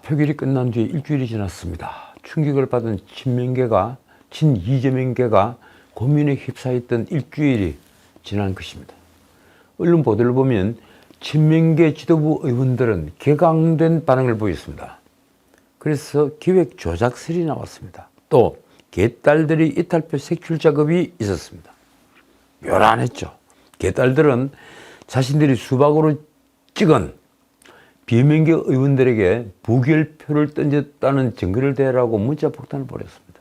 표결이 끝난 뒤에 일주일이 지났습니다. 충격을 받은 이재명계가 고민에 휩싸였던 일주일이 지난 것입니다. 언론 보도를 보면 친명계 지도부 의원들은 격앙된 반응을 보였습니다. 그래서 기획 조작설이 나왔습니다. 또 개딸들이 이탈표 색출 작업이 있었습니다. 요란했죠. 개딸들은 자신들이 수박으로 찍은 비명계 의원들에게 부결표를 던졌다는 증거를 대라고 문자 폭탄을 보냈습니다.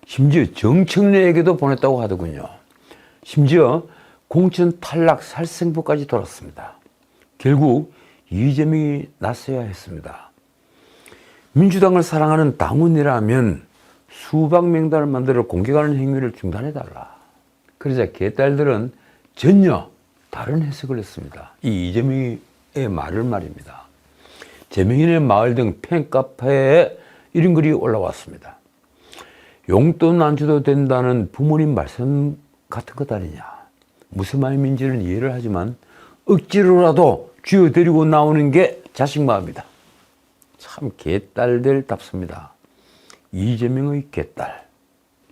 심지어 정청래에게도 보냈다고 하더군요. 심지어 공천 탈락 살생부까지 돌았습니다. 결국 이재명이 나서야 했습니다. 민주당을 사랑하는 당원이라면 수박 명단을 만들어 공개하는 행위를 중단해달라. 그러자 개딸들은 전혀 다른 해석을 했습니다. 이 이재명의 말을 말입니다. 재명인의 마을 등 팬카페에 이런 글이 올라왔습니다. 용돈 안 줘도 된다는 부모님 말씀 같은 것 아니냐. 무슨 말인지는 이해를 하지만 억지로라도 쥐어들이고 나오는 게 자식 마음이다. 참 개딸들답습니다. 이재명의 개딸.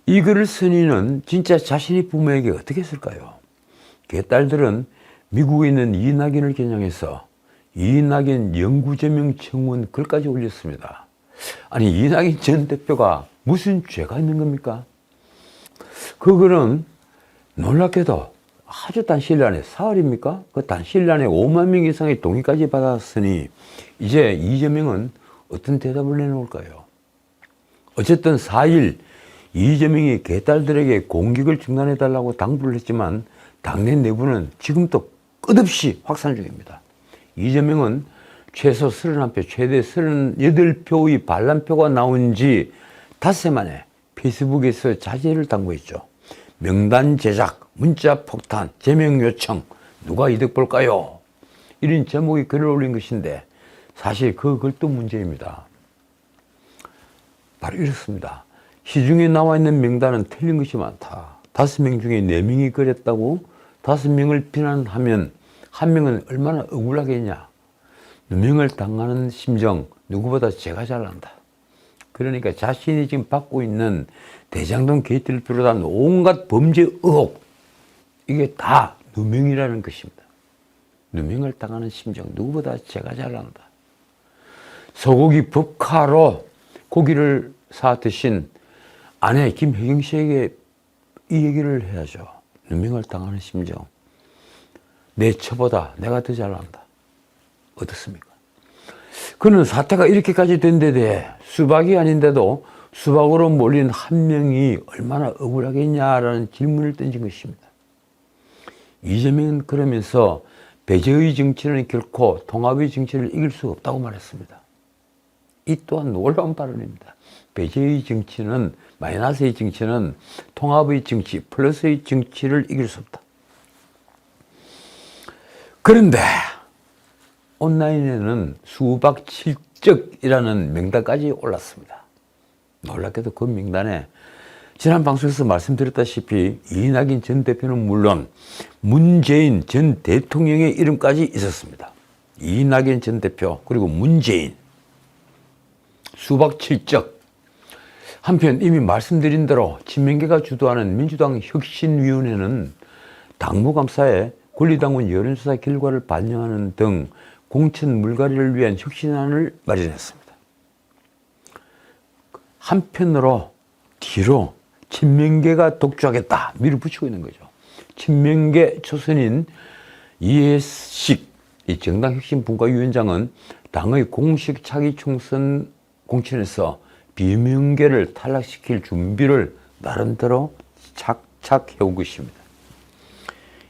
이 글을 쓴 이는 진짜 자신이 부모에게 어떻게 했을까요? 개딸들은 미국에 있는 이낙연을 겨냥해서 이낙연 영구제명 청원 글까지 올렸습니다. 아니, 이낙연 전 대표가 무슨 죄가 있는 겁니까? 그 글은 놀랍게도 아주 단 시일 안에, 사흘입니까? 그 단 시일 안에 5만 명 이상의 동의까지 받았으니 이제 이재명은 어떤 대답을 내놓을까요? 어쨌든 4일 이재명이 개딸들에게 공격을 중단해달라고 당부를 했지만 당내 내부는 지금도 끝없이 확산 중입니다. 이재명은 최소 31표, 최대 38표의 반란표가 나온 지 닷새 만에 페이스북에서 자제를 당부했죠. 명단 제작, 문자 폭탄, 제명 요청, 누가 이득 볼까요? 이런 제목의 글을 올린 것인데 사실 그 글도 문제입니다. 바로 이렇습니다. 시중에 나와 있는 명단은 틀린 것이 많다. 5명 중에 4명이 그랬다고 5명을 비난하면 1명은 얼마나 억울하겠냐. 누명을 당하는 심정 누구보다 제가 잘 안다. 그러니까 자신이 지금 받고 있는 대장동 게이트를 비롯한 온갖 범죄 의혹, 이게 다 누명이라는 것입니다. 누명을 당하는 심정 누구보다 제가 잘 안다. 소고기 법카로 고기를 사 드신 아내 김혜경 씨에게 이 얘기를 해야죠. 누명을 당하는 심정. 내 처보다 내가 더 잘 안다. 어떻습니까? 그는 사태가 이렇게까지 된 데 대해 수박이 아닌데도 수박으로 몰린 1명이 얼마나 억울하겠냐라는 질문을 던진 것입니다. 이재명은 그러면서 배제의 정치는 결코 통합의 정치를 이길 수 없다고 말했습니다. 이 또한 놀라운 발언입니다. 배제의 정치는, 마이너스의 정치는 통합의 정치, 플러스의 정치를 이길 수 없다. 그런데 온라인에는 수박 7적이라는 명단까지 올랐습니다. 놀랍게도 그 명단에 지난 방송에서 말씀드렸다시피 이낙연 전 대표는 물론 문재인 전 대통령의 이름까지 있었습니다. 이낙연 전 대표 그리고 문재인, 수박 7적. 한편 이미 말씀드린 대로 친명계가 주도하는 민주당 혁신위원회는 당무감사에 권리당원 여론조사 결과를 반영하는 등 공천 물갈이를 위한 혁신안을 마련했습니다. 한편으로 뒤로 친명계가 독주하겠다 밀어붙이고 있는 거죠. 친명계 초선인 이해식 정당혁신분과위원장은 당의 공식 차기 총선 공천에서 비명계를 탈락시킬 준비를 나름대로 착착 해온 것입니다.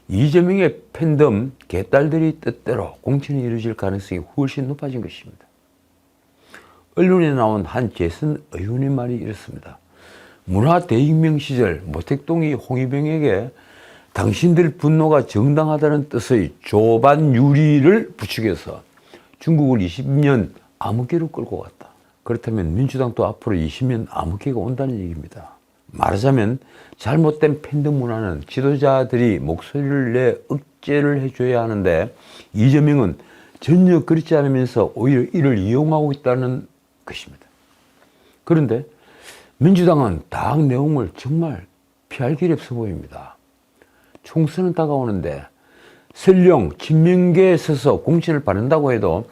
이재명의 팬덤 개딸들이 뜻대로 공천이 이루어질 가능성이 훨씬 높아진 것입니다. 언론에 나온 한 재선 의원의 말이 이렇습니다. 문화대혁명 시절 모택동이 홍위병에게 당신들 분노가 정당하다는 뜻의 조반유리를 부추겨서 중국을 20년 암흑기로 끌고 갔다. 그렇다면 민주당도 앞으로 20년 암흑기가 온다는 얘기입니다. 말하자면 잘못된 팬덤 문화는 지도자들이 목소리를 내 억제를 해줘야 하는데 이재명은 전혀 그렇지 않으면서 오히려 이를 이용하고 있다는 것입니다. 그런데 민주당은 당 내용을 정말 피할 길이 없어 보입니다. 총선은 다가오는데 설령 친명계에 서서 공천을 받는다고 해도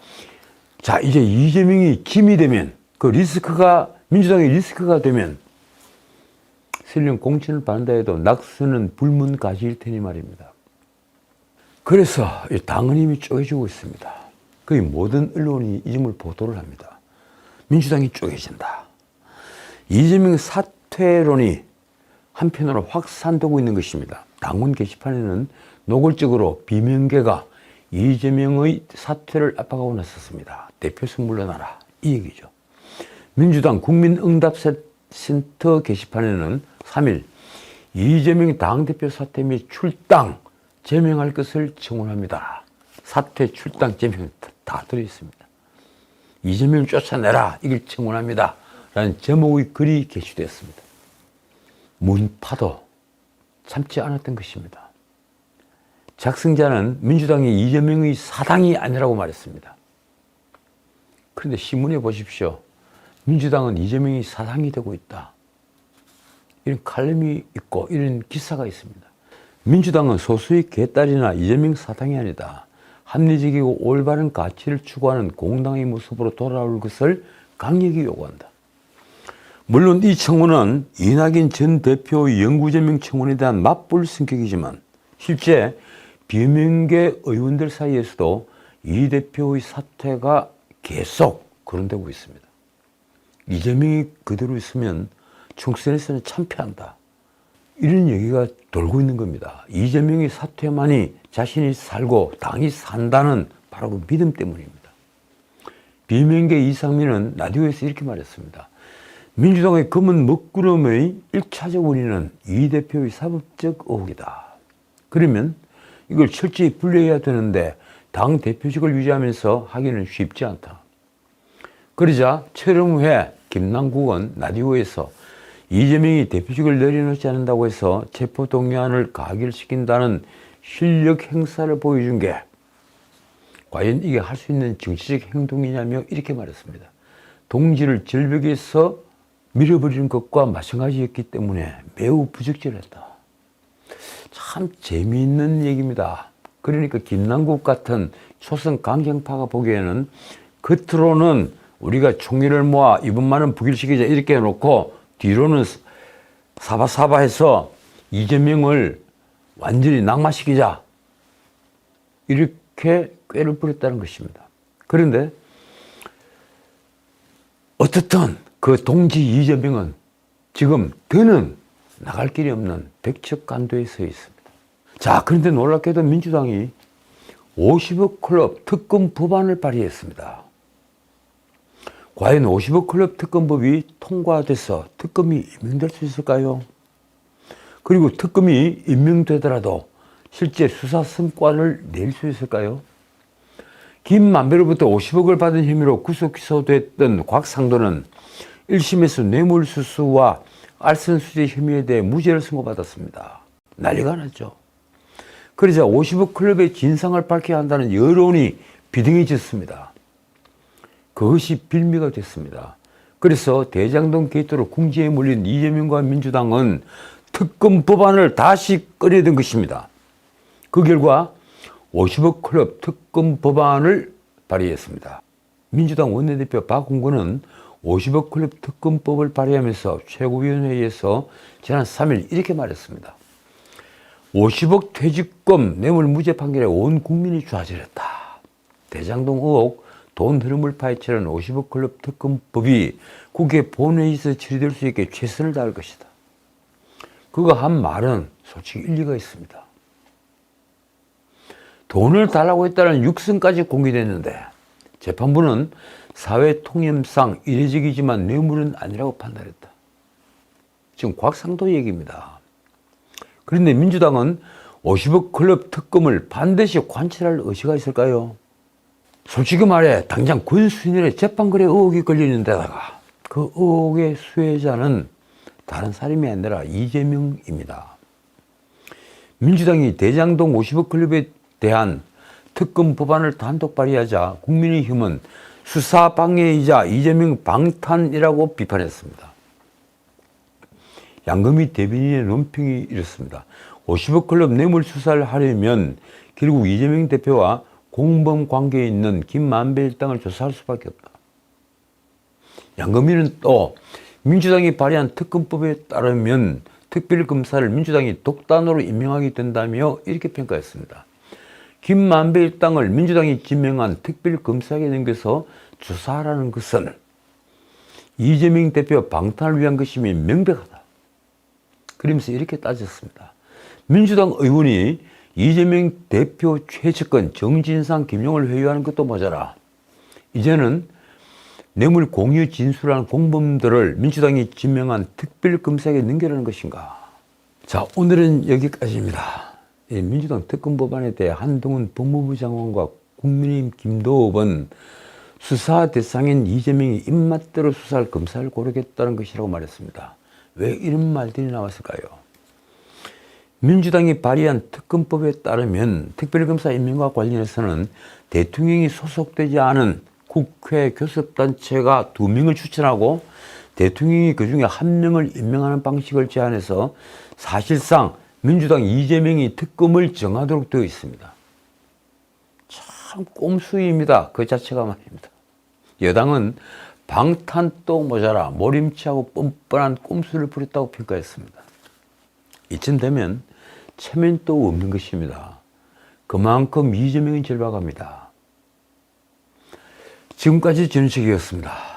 자, 이제 이재명이 김이 되면 그 리스크가 민주당의 리스크가 되면 설령 공천을 받는다 해도 낙선은 불문가지일 테니 말입니다. 그래서 당은 이미 쪼개지고 있습니다. 거의 모든 언론이 이 점을 보도를 합니다. 민주당이 쪼개진다. 이재명 사퇴론이 한편으로 확산되고 있는 것입니다. 당원 게시판에는 노골적으로 비명계가 이재명의 사퇴를 압박하고 나섰습니다. 대표성 물러나라, 이 얘기죠. 민주당 국민응답센터 게시판에는 3일 이재명 당대표 사퇴 및 출당 제명할 것을 청원합니다. 사퇴, 출당, 제명 다 들어있습니다. 이재명을 쫓아내라, 이걸 청원합니다 라는 제목의 글이 게시되었습니다. 문파도 참지 않았던 것입니다. 작성자는 민주당이 이재명의 사당이 아니라고 말했습니다. 그런데 신문에 보십시오. 민주당은 이재명이 사당이 되고 있다. 이런 칼럼이 있고 이런 기사가 있습니다. 민주당은 소수의 개딸이나 이재명 사당이 아니다. 합리적이고 올바른 가치를 추구하는 공당의 모습으로 돌아올 것을 강력히 요구한다. 물론 이 청원은 이낙연 전 대표의 영구제명 청원에 대한 맞불 성격이지만 실제 비명계 의원들 사이에서도 이 대표의 사퇴가 계속 거론되고 있습니다. 이재명이 그대로 있으면 총선에서는 참패한다. 이런 얘기가 돌고 있는 겁니다. 이재명의 사퇴만이 자신이 살고 당이 산다는 바로 그 믿음 때문입니다. 비명계 이상민은 라디오에서 이렇게 말했습니다. 민주당의 검은 먹구름의 1차적 원인은 이 대표의 사법적 의혹이다. 그러면 이걸 철저히 분리해야 되는데 당 대표직을 유지하면서 하기는 쉽지 않다. 그러자 철험 후에 김남국은 라디오에서 이재명이 대표직을 내려놓지 않는다고 해서 체포동의안을 가결시킨다는 실력 행사를 보여준 게 과연 이게 할 수 있는 정치적 행동이냐며 이렇게 말했습니다. 동지를 절벽에서 밀어버리는 것과 마찬가지였기 때문에 매우 부적절했다. 참 재미있는 얘기입니다. 그러니까 김남국 같은 초선 강경파가 보기에는 겉으로는 우리가 총의를 모아 이번만은 부결시키자 이렇게 해놓고 뒤로는 사바사바해서 이재명을 완전히 낙마시키자 이렇게 꾀를 부렸다는 것입니다. 그런데 어떻든 그 동지 이재명은 지금 더는 나갈 길이 없는 백척간도에 서 있습니다. 자, 그런데 놀랍게도 민주당이 50억 클럽 특검 법안을 발의했습니다. 과연 50억 클럽 특검법이 통과돼서 특검이 임명될 수 있을까요? 그리고 특검이 임명되더라도 실제 수사 성과를 낼 수 있을까요? 김만배로부터 50억을 받은 혐의로 구속 기소됐던 곽상도는 1심에서 뇌물수수와 알선수재 혐의에 대해 무죄를 선고받았습니다. 난리가 났죠. 그러자 50억 클럽의 진상을 밝혀야 한다는 여론이 비등해졌습니다. 그것이 빌미가 됐습니다. 그래서 대장동 게이트로 궁지에 몰린 이재명과 민주당은 특검 법안을 다시 꺼내든 것입니다. 그 결과 50억 클럽 특검 법안을 발의했습니다. 민주당 원내대표 박홍근은 50억 클럽 특검법을 발의하면서 최고위원회에서 지난 3일 이렇게 말했습니다. 50억 퇴직금 뇌물 무죄 판결에 온 국민이 좌절했다. 대장동 의혹 돈 흐름을 파헤치는 50억 클럽 특검법이 국회 본회의에서 처리될 수 있게 최선을 다할 것이다. 그가 한 말은 솔직히 일리가 있습니다. 돈을 달라고 했다는 육성까지 공개됐는데 재판부는 사회 통념상 이례적이지만 뇌물은 아니라고 판단했다. 지금 곽상도 얘기입니다. 그런데 민주당은 50억 클럽 특검을 반드시 관철할 의지가 있을까요? 솔직히 말해 당장 권순일의 재판거래 의혹이 걸리는 데다가 그 의혹의 수혜자는 다른 사람이 아니라 이재명입니다. 민주당이 대장동 50억 클럽에 대한 특검 법안을 단독 발의하자 국민의힘은 수사 방해이자 이재명 방탄이라고 비판했습니다. 양금희 대변인의 논평이 이렇습니다. 50억 클럽 뇌물 수사를 하려면 결국 이재명 대표와 공범 관계에 있는 김만배 일당을 조사할 수밖에 없다. 양금희는 또 민주당이 발의한 특검법에 따르면 특별검사를 민주당이 독단으로 임명하게 된다며 이렇게 평가했습니다. 김만배 일당을 민주당이 지명한 특별검사에게 넘겨서 조사하라는 것은 이재명 대표 방탄을 위한 것임이 명백하다. 그러면서 이렇게 따졌습니다. 민주당 의원이 이재명 대표 최측근 정진상, 김용을 회유하는 것도 모자라 이제는 뇌물 공유 진술한 공범들을 민주당이 지명한 특별검사에게 넘기라는 것인가. 자, 오늘은 여기까지입니다. 민주당 특검 법안에 대해 한동훈 법무부 장관과 국민의힘 김도읍은 수사 대상인 이재명이 입맛대로 수사할 검사를 고르겠다는 것이라고 말했습니다. 왜 이런 말들이 나왔을까요? 민주당이 발의한 특검법에 따르면 특별검사 임명과 관련해서는 대통령이 소속되지 않은 국회 교섭단체가 2명을 추천하고 대통령이 그중에 1명을 임명하는 방식을 제안해서 사실상 민주당 이재명이 특검을 정하도록 되어 있습니다. 참 꼼수입니다. 그 자체가 말입니다. 여당은 방탄도 모자라 모림치하고 뻔뻔한 꼼수를 부렸다고 평가했습니다. 이쯤 되면 체면도 없는 것입니다. 그만큼 이재명은 절박합니다. 지금까지 전우책이었습니다.